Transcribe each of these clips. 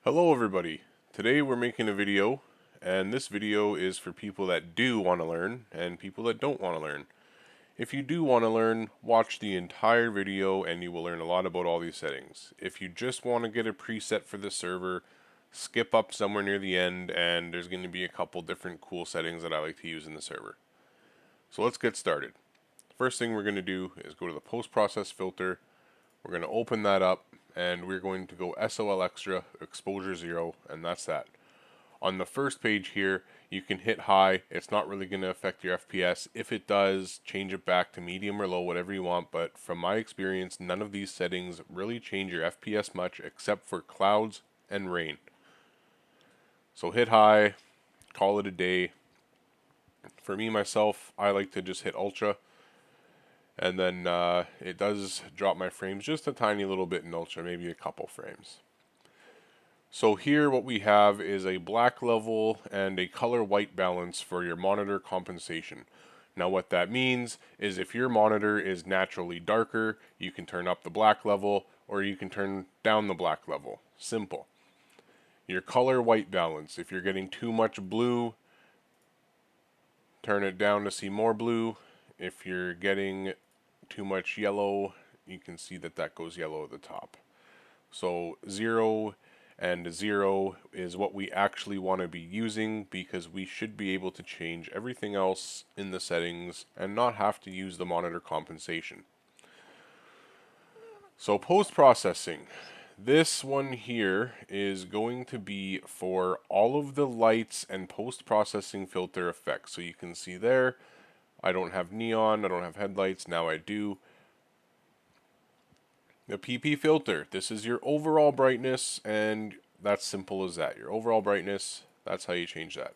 Hello everybody. Today we're making a video, and this video is for people that do want to learn and people that don't want to learn. If you do want to learn, watch the entire video and you will learn a lot about all these settings. If you just want to get a preset for the server, skip up somewhere near the end and there's going to be a couple different cool settings that I like to use in the server. So let's get started. First thing we're going to do is go to the post-process filter. We're going to open that up and we're going to go SOL extra, exposure 0, and that's that. On the first page here, you can hit high. It's not really going to affect your FPS. If it does, change it back to medium or low, whatever you want, but from my experience, none of these settings really change your FPS much except for clouds and rain. So hit high, call it a day. For me, myself, I like to just hit ultra. And then it does drop my frames just a tiny little bit in ultra, maybe a couple frames. So here what we have is a black level and a color white balance for your monitor compensation. Now what that means is if your monitor is naturally darker, you can turn up the black level or you can turn down the black level. Simple. Your color white balance, if you're getting too much blue, turn it down to see more blue. If you're getting too much yellow, you can see that that goes yellow at the top. So 0 and 0 is what we actually want to be using because we should be able to change everything else in the settings and not have to use the monitor compensation. So post-processing. This one here is going to be for all of the lights and post-processing filter effects. So you can see there, I don't have neon, I don't have headlights, now I do. The PP filter, this is your overall brightness, and that's simple as that. Your overall brightness, that's how you change that.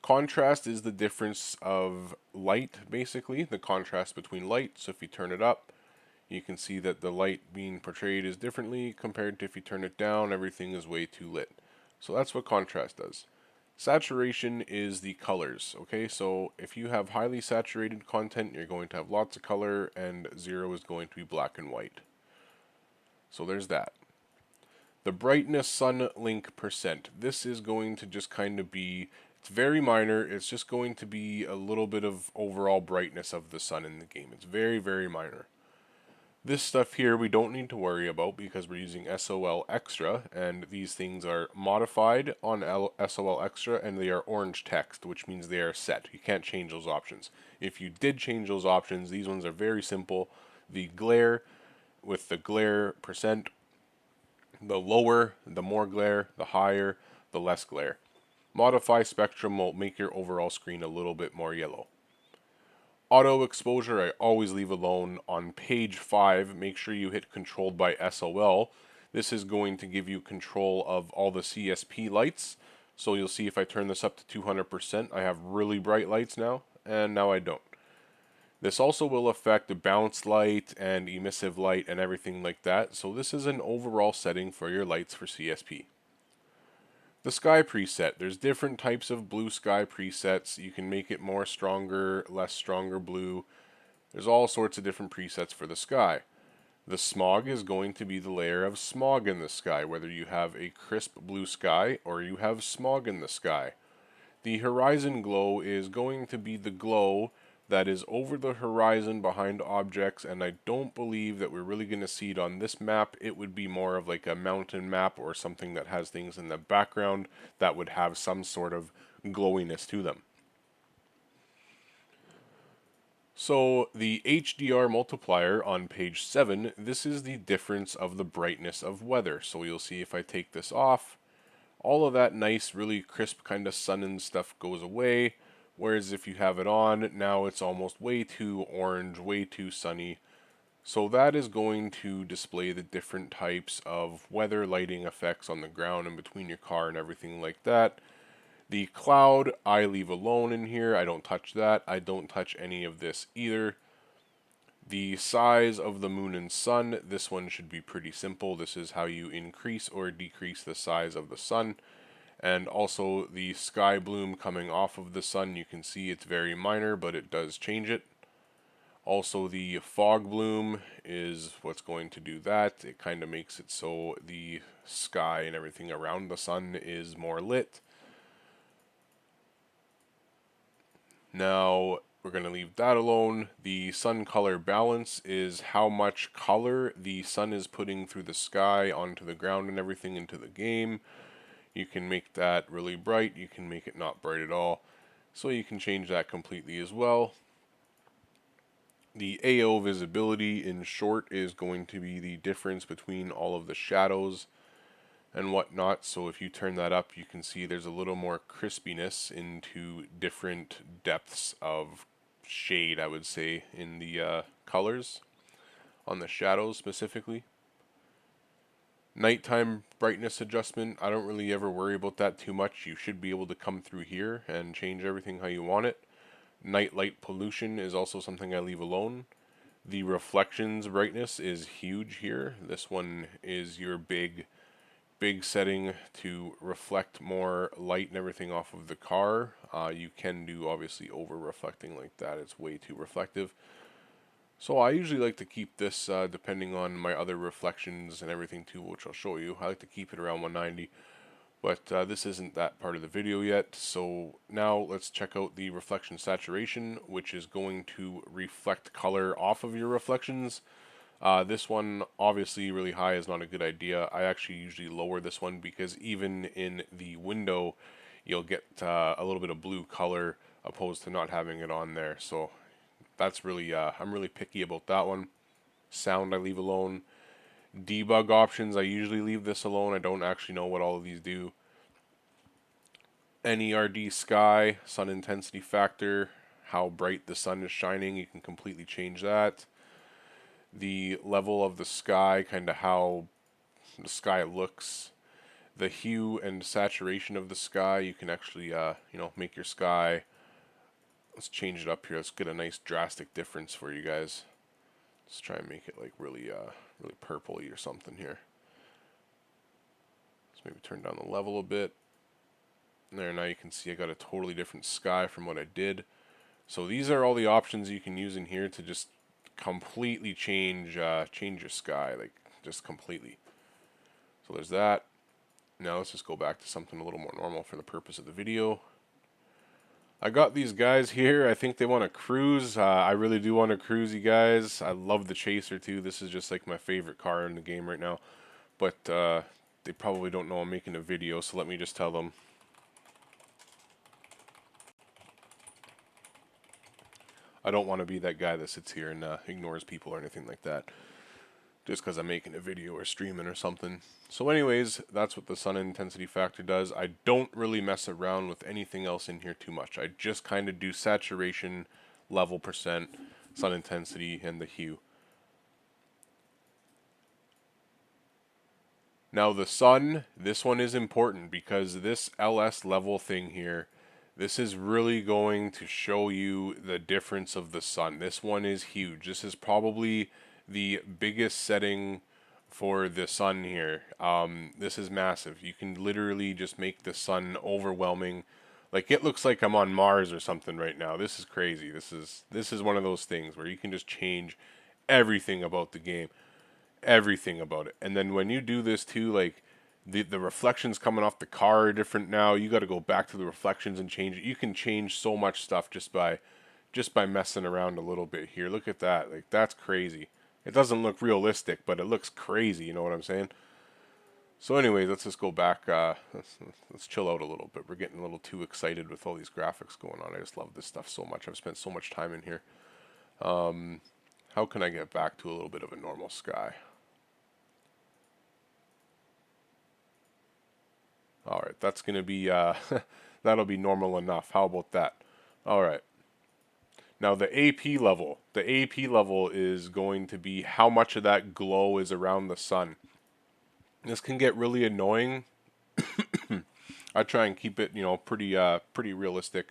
Contrast is the difference of light, basically, the contrast between light. So if you turn it up, you can see that the light being portrayed is differently compared to if you turn it down, everything is way too lit. So that's what contrast does. Saturation is the colors, okay? So if you have highly saturated content, you're going to have lots of color, and 0 is going to be black and white. So there's that. The brightness sun link percent. This is going to just kind of be, it's very minor. It's just going to be a little bit of overall brightness of the sun in the game. It's very, very minor. This stuff here we don't need to worry about because we're using SOL Extra, and these things are modified on SOL Extra and they are orange text, which means they are set. You can't change those options. If you did change those options, these ones are very simple. The glare, with the glare percent, the lower, the more glare, the higher, the less glare. Modify spectrum will make your overall screen a little bit more yellow. Auto exposure, I always leave alone. On page 5, make sure you hit controlled by SOL. This is going to give you control of all the CSP lights. So you'll see if I turn this up to 200%, I have really bright lights now, and now I don't. This also will affect the bounce light and emissive light and everything like that. So this is an overall setting for your lights for CSP. The sky preset. There's different types of blue sky presets. You can make it more stronger, less stronger blue. There's all sorts of different presets for the sky. The smog is going to be the layer of smog in the sky, whether you have a crisp blue sky or you have smog in the sky. The horizon glow is going to be the glow that is over the horizon behind objects, and I don't believe that we're really going to see it on this map. It would be more of like a mountain map or something that has things in the background that would have some sort of glowiness to them. So the HDR multiplier on page 7, this is the difference of the brightness of weather. So you'll see if I take this off, all of that nice, really crisp kind of sun and stuff goes away. Whereas if you have it on, now it's almost way too orange, way too sunny. So that is going to display the different types of weather lighting effects on the ground and between your car and everything like that. The cloud, I leave alone in here. I don't touch that. I don't touch any of this either. The size of the moon and sun, this one should be pretty simple. This is how you increase or decrease the size of the sun. And also the sky bloom coming off of the sun, you can see it's very minor, but it does change it. Also, the fog bloom is what's going to do that. It kind of makes it so the sky and everything around the sun is more lit. Now, we're going to leave that alone. The sun color balance is how much color the sun is putting through the sky onto the ground and everything into the game. You can make that really bright. You can make it not bright at all. So you can change that completely as well. The AO visibility, in short, is going to be the difference between all of the shadows and whatnot. So if you turn that up, you can see there's a little more crispiness into different depths of shade, I would say, in the colors on the shadows specifically. Nighttime brightness adjustment, I don't really ever worry about that too much. You should be able to come through here and change everything how you want it. Night light pollution is also something I leave alone. The reflections brightness is huge here. This one is your big setting to reflect more light and everything off of the car. You can do obviously over reflecting like that. It's way too reflective. So I usually like to keep this, depending on my other reflections and everything too, which I'll show you. I like to keep it around 190. But this isn't that part of the video yet, so now let's check out the reflection saturation, which is going to reflect color off of your reflections. This one, obviously really high is not a good idea. I actually usually lower this one because even in the window, you'll get a little bit of blue color opposed to not having it on there. So that's really, I'm really picky about that one. Sound I leave alone. Debug options, I usually leave this alone. I don't actually know what all of these do. NERD sky, sun intensity factor, how bright the sun is shining, you can completely change that. The level of the sky, kind of how the sky looks. The hue and saturation of the sky, you can actually, make your sky. Let's change it up here. Let's get a nice drastic difference for you guys. Let's try and make it like really purpley or something here. Let's maybe turn down the level a bit. There, now you can see I got a totally different sky from what I did. So these are all the options you can use in here to just completely change your sky, like just completely. So there's that. Now let's just go back to something a little more normal for the purpose of the video. I got these guys here. I think they want to cruise. I really do want to cruise, you guys. I love the Chaser too. This is just like my favorite car in the game right now. But they probably don't know I'm making a video, so let me just tell them. I don't want to be that guy that sits here and ignores people or anything like that, just because I'm making a video or streaming or something. So anyways, that's what the sun intensity factor does. I don't really mess around with anything else in here too much. I just kind of do saturation, level percent, sun intensity, and the hue. Now the sun, this one is important because this LS level thing here, this is really going to show you the difference of the sun. This one is huge. This is probably the biggest setting for the sun here. This is massive. You can literally just make the sun overwhelming. Like it looks like I'm on Mars or something right now. This is crazy. This is one of those things where you can just change everything about the game. Everything about it. And then when you do this too, like the reflections coming off the car are different now. You got to go back to the reflections and change it. You can change so much stuff just by messing around a little bit here. Look at that. Like that's crazy. It doesn't look realistic, but it looks crazy, you know what I'm saying? So anyways, let's just go back. Let's chill out a little bit. We're getting a little too excited with all these graphics going on. I just love this stuff so much. I've spent so much time in here. How can I get back to a little bit of a normal sky? Alright, that's going to be, that'll be normal enough. How about that? Alright. Now the AP level is going to be how much of that glow is around the sun. This can get really annoying. I try and keep it, pretty realistic.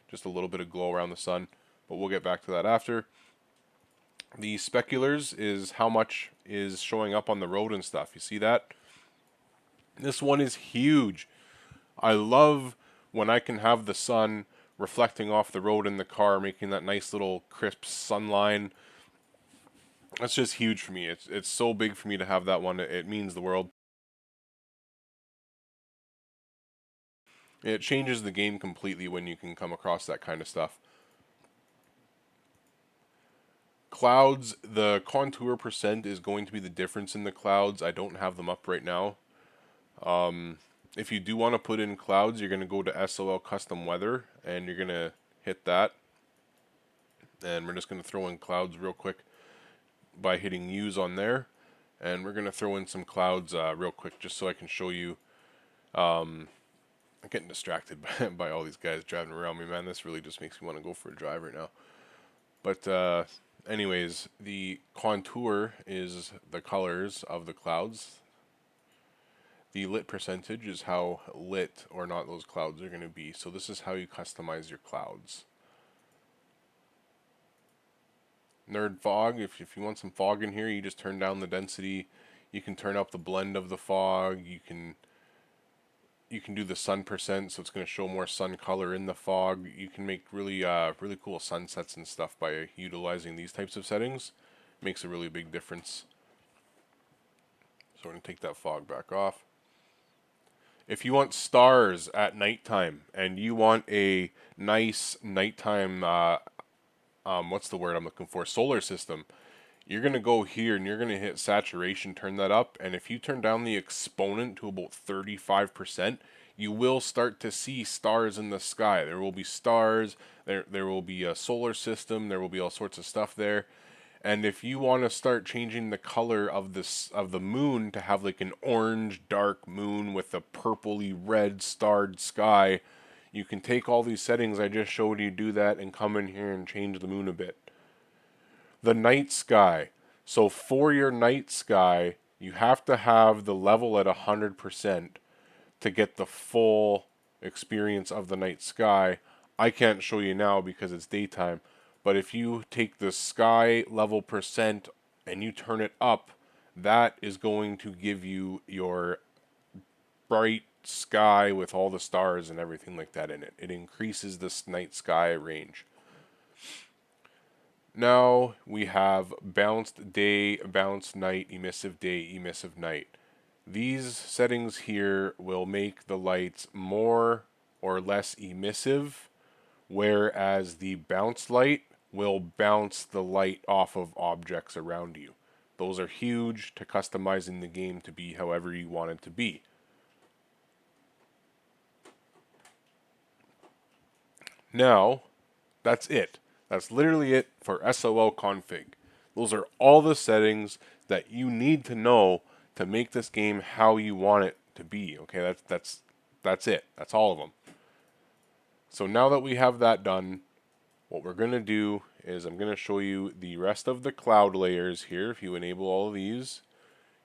Just a little bit of glow around the sun. But we'll get back to that after. The speculars is how much is showing up on the road and stuff. You see that? This one is huge. I love when I can have the sun reflecting off the road in the car, making that nice little crisp sun line. That's just huge for me. It's so big for me to have that one. It means the world. It changes the game completely when you can come across that kind of stuff. Clouds, the contour percent is going to be the difference in the clouds. I don't have them up right now. If you do want to put in clouds, you're going to go to SOL Custom Weather, and you're going to hit that. And we're just going to throw in clouds real quick by hitting use on there. And we're going to throw in some clouds real quick just so I can show you. I'm getting distracted by all these guys driving around me, man. This really just makes me want to go for a drive right now. But anyways, the contour is the colors of the clouds. The lit percentage is how lit or not those clouds are going to be. So this is how you customize your clouds. Nerd fog, if you want some fog in here, you just turn down the density. You can turn up the blend of the fog. You can do the sun percent, so it's going to show more sun color in the fog. You can make really really cool sunsets and stuff by utilizing these types of settings. Makes a really big difference. So we're going to take that fog back off. If you want stars at nighttime and you want a nice nighttime, what's the word I'm looking for? Solar system. You're going to go here and you're going to hit saturation, turn that up. And if you turn down the exponent to about 35%, you will start to see stars in the sky. There will be stars, there will be a solar system, there will be all sorts of stuff there. And if you want to start changing the color of the moon to have like an orange dark moon with a purpley red starred sky, you can take all these settings I just showed you, do that, and come in here and change the moon a bit. The night sky. So for your night sky, you have to have the level at 100% to get the full experience of the night sky. I can't show you now because it's daytime. But if you take the sky level percent and you turn it up, that is going to give you your bright sky with all the stars and everything like that in it. It increases this night sky range. Now we have balanced day, balanced night, emissive day, emissive night. These settings here will make the lights more or less emissive, whereas the bounce light will bounce the light off of objects around you. Those are huge to customizing the game to be however you want it to be. Now, that's it. That's literally it for SOLConfig. Those are all the settings that you need to know to make this game how you want it to be. Okay, that's it. That's all of them. So now that we have that done, what we're going to do is I'm going to show you the rest of the cloud layers here. If you enable all of these,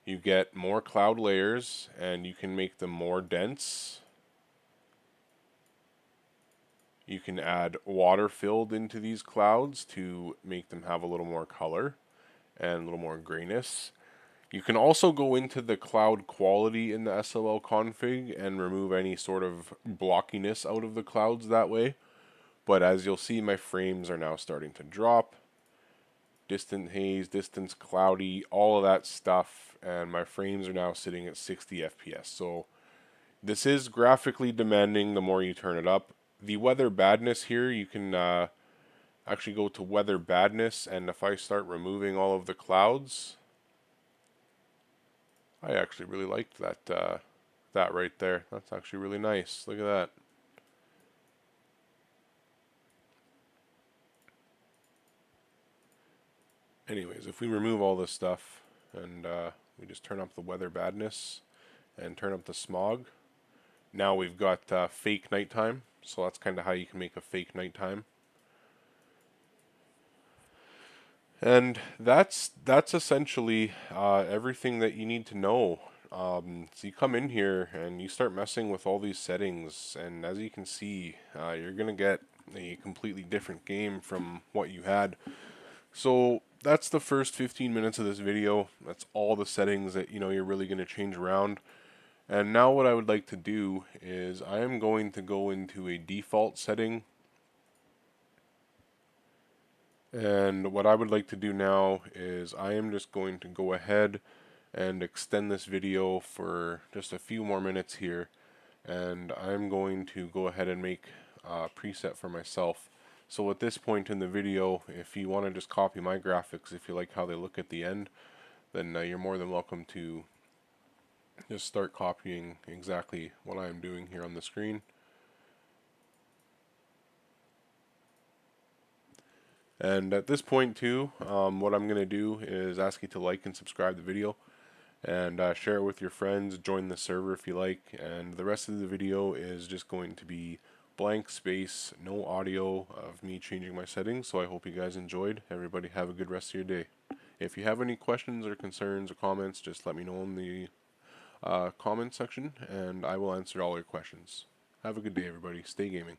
you get more cloud layers and you can make them more dense. You can add water filled into these clouds to make them have a little more color and a little more grayness. You can also go into the cloud quality in the SOLConfig and remove any sort of blockiness out of the clouds that way. But as you'll see, my frames are now starting to drop. Distant haze, distance cloudy, all of that stuff. And my frames are now sitting at 60 FPS. So this is graphically demanding the more you turn it up. The weather badness here, you can actually go to weather badness. And if I start removing all of the clouds, I actually really liked that right there. That's actually really nice. Look at that. Anyways, if we remove all this stuff and we just turn up the weather badness and turn up the smog, now we've got fake nighttime. So that's kind of how you can make a fake nighttime. And that's essentially everything that you need to know. So you come in here and you start messing with all these settings, and as you can see, you're gonna get a completely different game from what you had. So that's the first 15 minutes of this video. That's all the settings that you're really going to change around. And now what I would like to do is I am going to go into a default setting And what I would like to do now is I am just going to go ahead and extend this video for just a few more minutes here, and I'm going to go ahead and make a preset for myself. So at this point in the video, if you want to just copy my graphics, if you like how they look at the end, then you're more than welcome to just start copying exactly what I'm doing here on the screen. And at this point too, what I'm going to do is ask you to like and subscribe the video, and share it with your friends, join the server if you like, and the rest of the video is just going to be blank space, no audio of me changing my settings. So I hope you guys enjoyed. Everybody have a good rest of your day. If you have any questions or concerns or comments, just let me know in the comment section, and I will answer all your questions. Have a good day, everybody. Stay gaming.